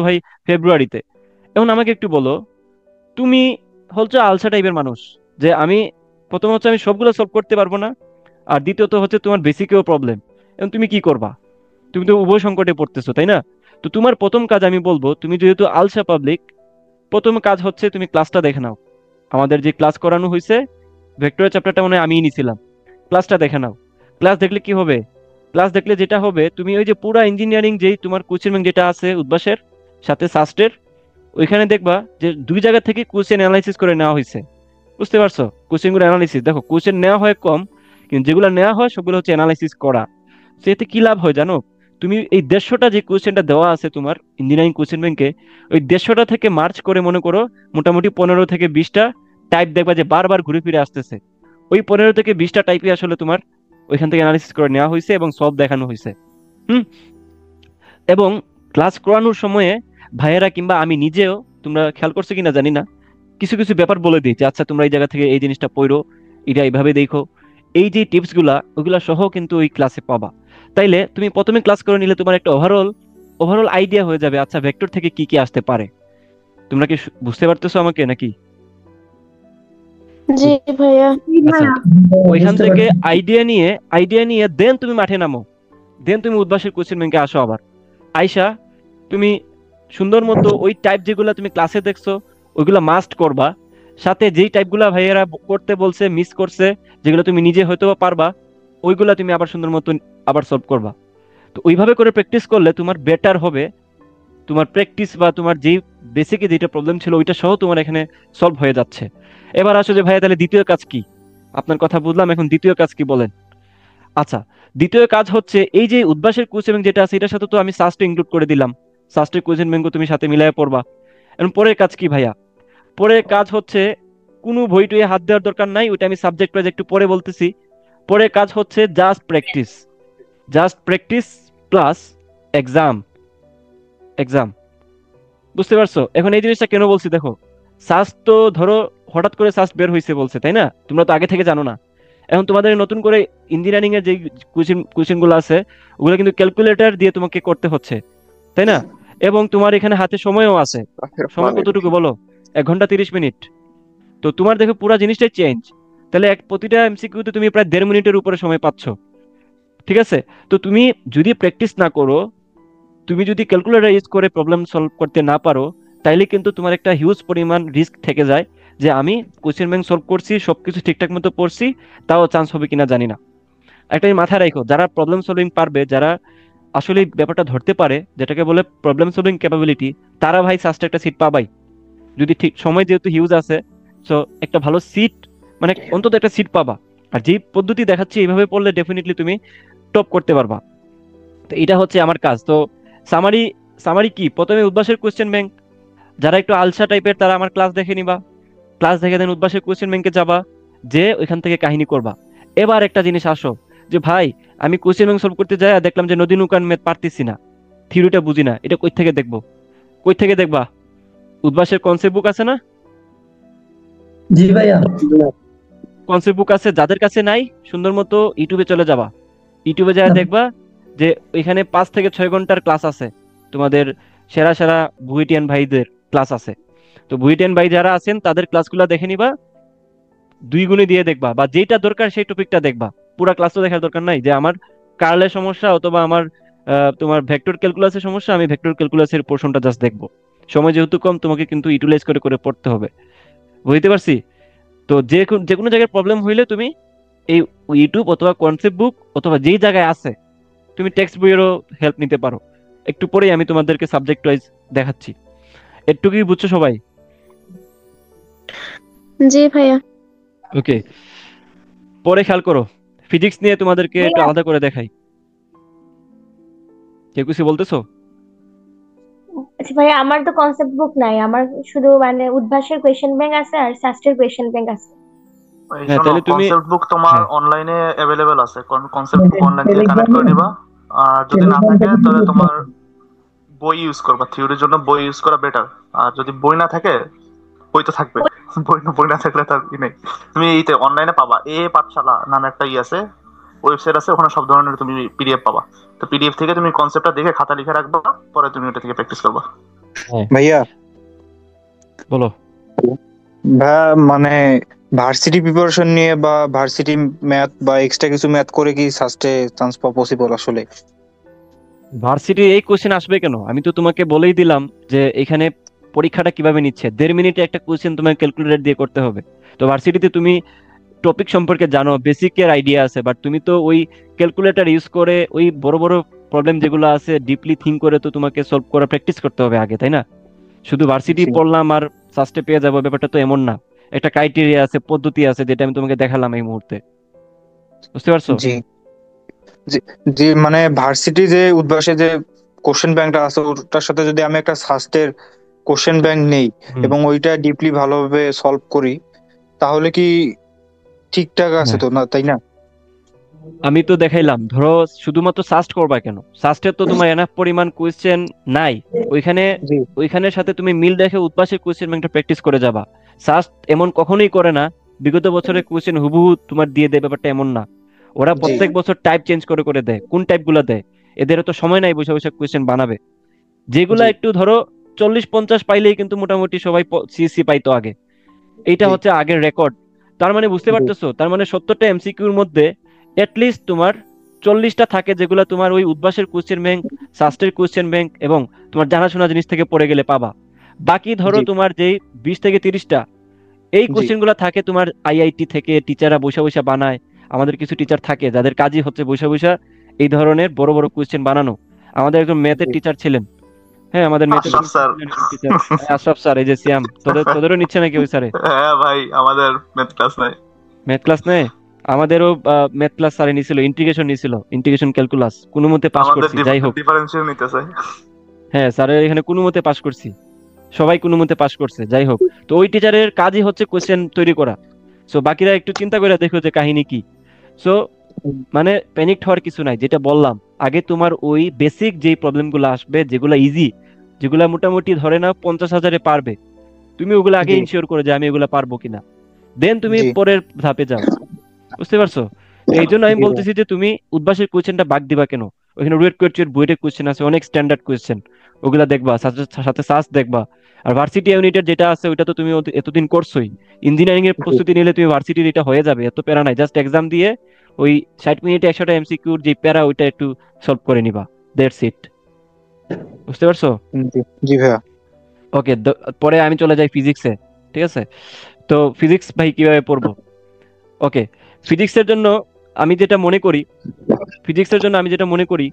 ভাই ফেব্রুয়ারিতে। এখন আমাকে একটু বলো, তুমি হচ্ছে আলসা টাইপের মানুষ, যে আমি প্রথম হচ্ছে আমি সবগুলো সলভ করতে পারবো না, আর দ্বিতীয়ত হচ্ছে তোমার বেসিকেও প্রবলেম। এখন তুমি কি করবা? তুমি তো উভয় সংকটে পড়তেছো, তাই না? তো তোমার প্রথম কাজ আমি বলবো, তুমি যেহেতু আলসা পাবলিক, প্রথম কাজ হচ্ছে তুমি ক্লাসটা দেখে নাও। আমাদের যে ক্লাস করানো হয়েছে, ভেক্টরের চ্যাপ্টারটা মনে হয় আমিই নিছিলাম। ক্লাসটা দেখে নাও। ক্লাস দেখলে কি হবে? ক্লাস দেখলে যেটা হবে, তুমি ওই যে পুরা ইঞ্জিনিয়ারিং যেই তোমার কোচিং ব্যাংক যেটা আছে উদ্ভাসের সাথে সাস্টের, ওইখানে দেখবা যে দুই জায়গা থেকে কোশ্চেন অ্যানালাইসিস করে নেওয়া হয়েছে। বুঝতে পারছো? কোশ্চেন গুলো অ্যানালাইসিস দেখো, কোশ্চেন নেওয়া হয় কম, কিন্তু যেগুলো নেওয়া হয় সবগুলো হচ্ছে অ্যানালাইসিস করা। তো এতে কি লাভ হয় জানো? তুমি এই 150টা যে কোশ্চেনটা দেওয়া আছে তোমার ইঞ্জিনিয়ারিং কোশ্চেন ব্যাংকে, ওই 150টা থেকে মার্চ করে মনে করো মোটামুটি 15 থেকে 20টা টাইপ দেখবা যে বারবার ঘুরে ফিরে আসতেছে। ওই 15 থেকে 20টা টাইপই আসলে তোমার ওইখান থেকে অ্যানালিসিস করে নেওয়া হয়েছে এবং সলভ দেখানো হয়েছে। হুম। এবং ক্লাস করানোর সময়ে ভাইয়েরা কিংবা আমি নিজেও, তোমরা খেয়াল করছো কিনা জানি না, কিছু কিছু ব্যাপার বলে দিই যে আচ্ছা তোমরা এই জায়গা থেকে এই জিনিসটা পড়ো, এটা এইভাবে দেখো। এই যে টিপস গুলা ওইগুলা সহ কিন্তু ওই ক্লাসে পাবা। তাইলে তুমি প্রথমে ক্লাস করে নিলে তোমার একটা ওভারঅল ওভারঅল আইডিয়া হয়ে যাবে, আচ্ছা ভেক্টর থেকে কি কি আসতে পারে। তোমরা কি বুঝতে পারতেছো আমাকে নাকি? জি ভাইয়া। আচ্ছা, ওইখান বুঝতে থেকে পারছি। আইডিয়া নিয়ে দেন তুমি মাঠে নামো। দেন তুমি উদ্ভাসের কোশ্চেন ব্যাংকে আসো আবার। আইসা তুমি সুন্দর মতো ওই টাইপ যেগুলো তুমি ক্লাসে দেখছো ওইগুলো মাস্ট করবা। সাথে যেই টাইপগুলা ভাইয়েরা করতে বলছে মিস করছে, যেগুলো তুমি নিজে হয়তো বা পারবা, ওইগুলা তুমি আবার সুন্দর মতো আবার সলভ করবা। তো ওইভাবে করে প্র্যাকটিস করলে তোমার বেটার হবে। তোমার প্র্যাকটিস বা তোমার যেই বেসিকে যেটা প্রবলেম ছিল ওইটা সহ তোমার এখানে সলভ হয়ে যাচ্ছে। এবার আসলে ভাইয়া তাহলে দ্বিতীয় কাজ কি? আপনার কথা বুঝলাম, এখন দ্বিতীয় কাজ কি বলেন। আচ্ছা, দ্বিতীয় কাজ হচ্ছে এই যে উদ্ভাসের কোর্স এবং যেটা আছে এটার সাথে তো আমি সাস্ট ইনক্লুড করে দিলাম। সাস্টের কোয়েশ্চেন ব্যাংকও তুমি সাথে মিলাই পড়বা। এখন পরের কাজ কি ভাইয়া? পরের কাজ হচ্ছে কোনো বই টইয়ে হাত দেওয়ার দরকার নাই, ওইটা আমি সাবজেক্ট ওয়াইজ একটু পরে বলতেছি। পরের কাজ হচ্ছে just practice. Just practice plus exam. Exam. বুঝতে পারছো? এখন এই জিনিসটা কেন বলছি দেখো, সাস্ট তো ধরো হঠাৎ করে সাস্ট বের হয়েছে বলছে, তাই না? তোমরা তো আগে থেকে জানো না। এখন তোমাদের নতুন করে ইঞ্জিনিয়ারিং এর যে কোশ্চেন গুলো আছে ওগুলো কিন্তু ক্যালকুলেটর দিয়ে তোমাকে করতে হচ্ছে, তাই না? এবং তোমার এখানে হাতে সময়ও আছে। সময় কতটুকু বলো? 1 ঘন্টা 30 মিনিট। তো তোমার দেখো পুরো জিনিসটাই চেঞ্জ। তাহলে প্রতিটা এমসিকিউতে তুমি প্রায় 1.5 মিনিটের উপরে সময় পাচ্ছ। ঠিক আছে? তো তুমি যদি প্র্যাকটিস না করো, তুমি যদি ক্যালকুলেটর ইউজ করে প্রবলেম সলভ করতে না পারো, তাইলে কিন্তু তোমার একটা হিউজ পরিমাণ রিস্ক থেকে যায় যে আমি কোশ্চেন ব্যাংক সলভ করছি, সবকিছু ঠিকঠাক মতো পড়ছি, তাও চান্স হবে কিনা জানি না। একটা জিনিস মাথায় রাখো, যারা প্রবলেম সলভিং পারবে, যারা আসলে এই ব্যাপারটা ধরতে পারে, যেটাকে বলে প্রবলেম সলভিং ক্যাপাবিলিটি, তারা ভাই সাস্টে একটা সিট পাবাই। যদি ঠিক সময় যেহেতু হিউজ আছে, সো একটা ভালো সিট, মানে অন্তত একটা সিট পাবা। আর যেই পদ্ধতি দেখাচ্ছি এইভাবে পড়লে ডেফিনেটলি তুমি টপ করতে পারবা। তো এটা হচ্ছে আমার কাজ। তো সামারি সামারি কি, প্রথমে উদ্ভাসের কোশ্চেন ব্যাংক, যারা একটু আলসা টাইপের তারা আমার ক্লাস দেখে নিবা। ক্লাস দেখে দেন উদ্ভাসের কোশ্চেন ব্যাংকে যাবা, যে ওইখান থেকে কাহিনী করবা। এবার একটা জিনিস আসো, যে ভাই আমি কোশ্চেন ব্যাংক সলভ করতে যাই আর দেখলাম যে নদী নৌকার ম্যাথ পারতেছি না, থিওরিটা বুঝি না, এটা কই থেকে দেখবো? কই থেকে দেখবা? উদ্ভাসের কনসেপ্ট বুক আছে না? জি ভাইয়া। কনসেপ্ট বুক আছে, যাদের কাছে নাই সুন্দর মতো ইউটিউবে চলে যাবা। ইউটিউবে যা দেখবা যে এখানে 5 থেকে 6 ঘন্টার ক্লাস আছে তোমাদের, সেরা সেরা বুয়েটিয়ান ভাইদের ক্লাস আছে। তো বুয়েটিয়ান ভাই যারা আছেন তাদের ক্লাসগুলো দেখে নিবা, 2 গুণে দিয়ে দেখবা, বা যেটা দরকার সেই টপিকটা দেখবা। পুরা ক্লাস তো দেখার দরকার নাই যে আমার কার্লের সমস্যা অথবা আমার তোমার ভেক্টর ক্যালকুলাসের সমস্যা, আমি ভেক্টর ক্যালকুলাসের পোর্শনটা জাস্ট দেখবো। সময় যেহেতু কম, তোমাকে কিন্তু ইউটিলাইজ করে করে পড়তে হবে। বুঝতে পারছি? তো যে কোনো জায়গায় প্রবলেম হইলে তুমি এই ইউটিউব অথবা কনসেপ্ট বুক অথবা যেই জায়গায় আছে, তুমি টেক্সট বইয়েরও হেল্প নিতে পারো। একটু পরেই আমি তোমাদেরকে সাবজেক্ট ওয়াইজ দেখাচ্ছি। এটুকুই বুঝছো সবাই? জি ভাইয়া। ওকে। পরে খেয়াল করো, ফিজিক্স নিয়ে তোমাদেরকে একটু ভাইয়া, আলাদা করে দেখাই। কেউ কিছু বলতেছো? আচ্ছা ভাইয়া, আমার তো কনসেপ্ট বুক নাই, আমার শুধু মানে উদ্ভাসের কোয়েশ্চেন ব্যাংক আছে আর শাস্ত্রের কোয়েশ্চেন ব্যাংক আছে। এই হ্যাঁ শোনো, তাহলে তুমি, কনসেপ্ট বুক তোমার হ্যাঁ অনলাইনে অ্যাভেলেবেল আছে। কনসেপ্ট বুক অনলাইন থেকে কালেক্ট টেলিগ্রামে করে নিবা। আর যদি না টেলিগ্রাম থাকে থেকে তাহলে পিডিএফ তোমার পাবো। বই ইউজ করবা। থিওরির জন্য বই ইউজ করা বেটার। আর যদি বই না থাকে, বই তো থাকবে, বই না থাকলে তার ই নেই। তুমি এইতে অনলাইনে পাবা, পাঠশালা নামে একটা আছে, ওয়েবসাইট আছে, ওখানে সব ধরনের তুমি পিডিএফ পাবা। তো পিডিএফ থেকে তুমি কনসেপ্টটা দেখে খাতা লিখে রাখবা, পরে তুমি ওটা থেকে প্র্যাকটিস করবা। হ্যাঁ ভাইয়া বলো। ভাইয়া মানে ভার্সিটি প্রিপারেশন নিয়ে বা ভার্সিটি ম্যাথ বা এক্সট্রা কিছু ম্যাথ করে কি সাস্টে চান্স পাওয়া পসিবল আসলে? ভার্সিটি এই কোশ্চেন আসবে কেন? আমি তো তোমাকে বলেই দিলাম যে এখানে পরীক্ষাটা কিভাবে নিচ্ছে। 1.5 মিনিটে একটা কোশ্চেন তোমাকে ক্যালকুলেটর দিয়ে করতে হবে। তো ভার্সিটিতে তুমি টপিক সম্পর্কে জানো, বেসিকের আইডিয়া আছে, বাট তুমি তো ওই ক্যালকুলেটর ইউজ করে ওই বড় বড় প্রবলেম যেগুলো আছে ডিপলি থিঙ্ক করে তো তোমাকে সলভ করা প্র্যাকটিস করতে হবে আগে, তাই না? শুধু ভার্সিটি জি পড়লাম আর সাস্টে পেয়ে যাবো, ব্যাপারটা তো এমন না। একটা ক্রাইটেরিয়া আছে, পদ্ধতি আছে, যেটা আমি তোমাকে দেখালাম এই মুহূর্তে। বুঝতে পারছো? জি জি জি, মানে ভার্সিটি যে উদ্ভাসে যে কোশ্চেন ব্যাংকটা আছে ওটার সাথে যদি আমি একটা সাস্টের কোশ্চেন ব্যাংক নেই হুম। এবং ওইটা ডিপলি ভালোভাবে সলভ করি, তাহলে কি ঠিকঠাক আছে হ্যাঁ, তো, না তাই না? আমি তো দেখাইলাম। ধরো শুধুমাত্র সাস্ট করবা কেন? সাস্টের তো তোমার এনাফ পরিমাণ কোয়েশ্চেন নাই ওইখানে। জি ওইখানের সাথে তুমি মিল দেখে উৎপাশের কোয়েশ্চেন ব্যাংকটা প্র্যাকটিস করে যাবা। সাস্ট এমন কখনোই করে না বিগত বছরের কোয়েশ্চেন হুবহু তোমার দিয়ে দেয়, ব্যাপারটা এমন না। ওরা জি প্রত্যেক বছর টাইপ চেঞ্জ করে করে দেয়। কোন টাইপ গুলা দেয়? এদের তো সময় নাই বসে বসে কোয়েশ্চেন বানাবে। যেগুলা জি একটু ধরো 40-50 পাইলেই কিন্তু মোটামুটি সবাই সিএসসি পাইতো আগে। এইটা জি হচ্ছে আগের রেকর্ড। তার মানে বুঝতে জি পারতেছো, তার মানে 70টা এমসিকিউর মধ্যে লিস্ট তোমার 40টা থাকে যেগুলো তোমার ওই উদ্ভাসের কোশ্চেন ব্যাংক, সাস্টের কোশ্চেন ব্যাংক এবং তোমার জানাশোনা জিনিস থেকে পড়ে গেলে পাবা। বাকি ধরো জি তোমার যেই 20 থেকে 30টা এই জি কোশ্চেন গুলো থাকে তোমার আইআইটি থেকে টিচাররা বসে বসে বানায়। আমাদের কিছু টিচার থাকে যাদের কাজই হচ্ছে বসে বসে এই ধরনের বড় বড় কোশ্চেন বানানো। আমাদের একজন ম্যাথের জি। টিচার ছিলেন। হ্যাঁ, আমাদের ম্যাথের আশরাফ স্যার। ছিলেন একজন টিচার। আশরাফ স্যার, এই যে সিয়াম, তোদেরও নিচ্ছে নাকি ওই স্যারে হ্যাঁ ভাই, আমাদের ম্যাথ ক্লাস নাই। ম্যাথ ক্লাস নেয়? আমাদেরও ম্যাথ ক্লাস স্যারে নিছিল, ইন্টিগ্রেশন নিছিল, ইন্টিগ্রেশন ক্যালকুলাস, কোনো মতে পাস আমাদের করছি, যাই হোক। ডিফারেন্সিয়াল নিতেছে। হ্যাঁ, স্যারের এখানে কোনো মতে পাস করছি, সবাই কোনো মতে পাস করছে, যাই হোক। তো ওই টিচারের কাজই হচ্ছে কোশ্চেন তৈরি করা। সো বাকিরা একটু চিন্তা করে দেখো যে কাহিনী কি। সো মানে প্যানিক হওয়ার কিছু নাই, যেটা বললাম। আগে তোমার ওই বেসিক যেই প্রবলেম গুলো আসবে, যেগুলো ইজি, যেগুলা মোটামুটি ধরে নাও 50,000-এ পারবে, তুমি ওগুলো আগে জি ইনশিওর করে যে আমি এগুলো পারবো কিনা, দেন তুমি জি পরের ধাপে যাও। বুঝতে পারছো? তো এই জন্য আমি জি ভাই। বলতেছি যে তুমি উদ্ভাসের কোয়েশ্চেনটা বাদ দিবা কেন? ওখানে রুয়েট কোয়েশ্চেন, বুয়েটের কোয়েশ্চেন আছে, অনেক স্ট্যান্ডার্ড কোয়েশ্চেন, ওগুলা দেখবা, সাথে সাথে সাস দেখবা। আর ভার্সিটি ইউনিটের যেটা আছে ওইটা তো তুমি এতদিন করছোই। ইঞ্জিনিয়ারিং এর জি প্রস্তুতি নিলে তুমি ভার্সিটির এটা হয়ে যাবে, এত প্যারা নাই। জাস্ট এক্সাম দিয়ে ওই 60 মিনিটে 100টা এমসিকিউর যে প্যারা, ওইটা একটু সলভ করে নিবা। That's it. বুঝতে পারছো? জি জি ভাইয়া। ওকে, পরে আমি চলে যাই ফিজিক্সে। ঠিক আছে? তো ফিজিক্স ভাই কিভাবে পড়বো? ওকে, ফিজিক্সের জন্য আমি যেটা মনে করি, ফিজিক্সের জন্য আমি যেটা মনে করি